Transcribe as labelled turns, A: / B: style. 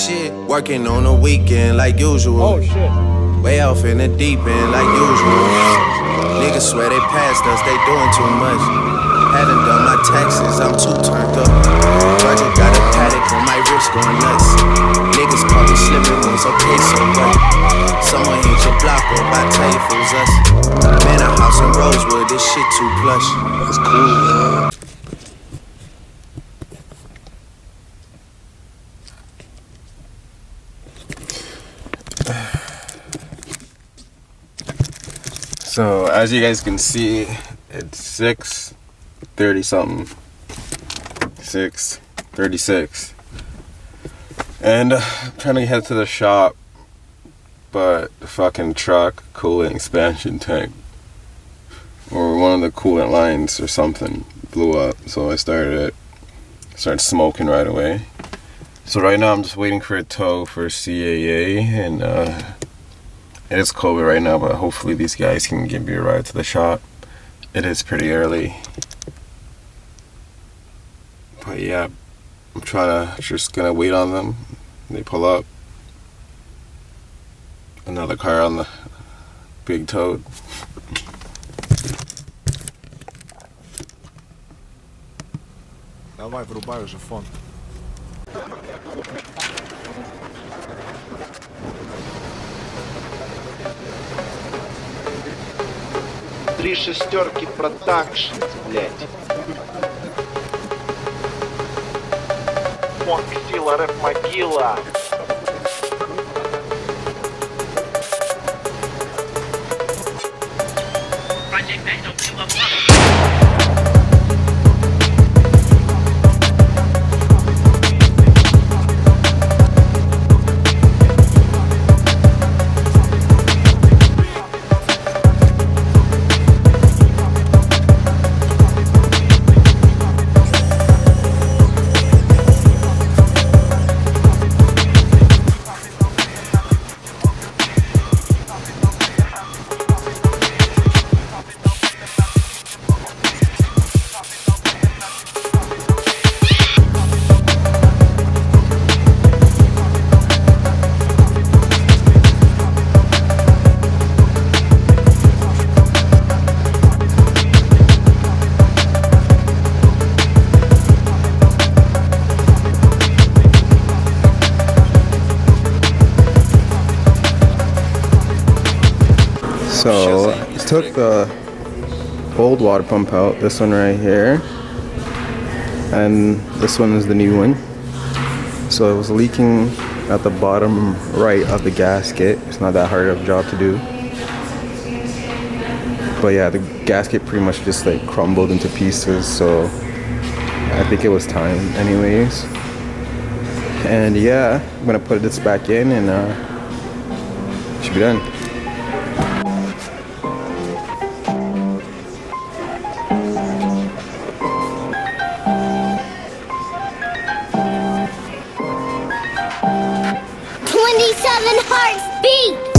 A: shit. Working on the weekend like usual.
B: Oh shit.
A: Way off in the deep end like usual. Niggas swear they passed us, they doing too much. Haven't done my taxes, I'm too turned up. Budget got a paddock on my wrist going nuts. Niggas caught me slipping once, okay, so what? Someone hit your block up, I tell you fools us. Man, a house in Rosewood, this shit too plush.
C: That's cool, man. So as you guys can see, it's 6:30 something, 6:36, and I'm trying to head to the shop, but the fucking truck coolant expansion tank, or one of the coolant lines or something, blew up. So I started smoking right away. So right now I'm just waiting for a tow for CAA, and it is COVID right now, but hopefully these guys can give me a ride to the shop. It is pretty early. But yeah, I'm just gonna wait on them. They pull up. Another car on the big toad.
B: Давай, врубай уже фон.
D: Три шестерки продакшн, блять. Фонк, сила, рэп, могила.
C: So took the old water pump out, this one right here, and this one is the new one. So it was leaking at the bottom right of the gasket. It's not that hard of a job to do, but yeah, the gasket pretty much just like crumbled into pieces, so I think it was time anyways. And yeah, I'm gonna put this back in and should be done.
E: Hearts beat!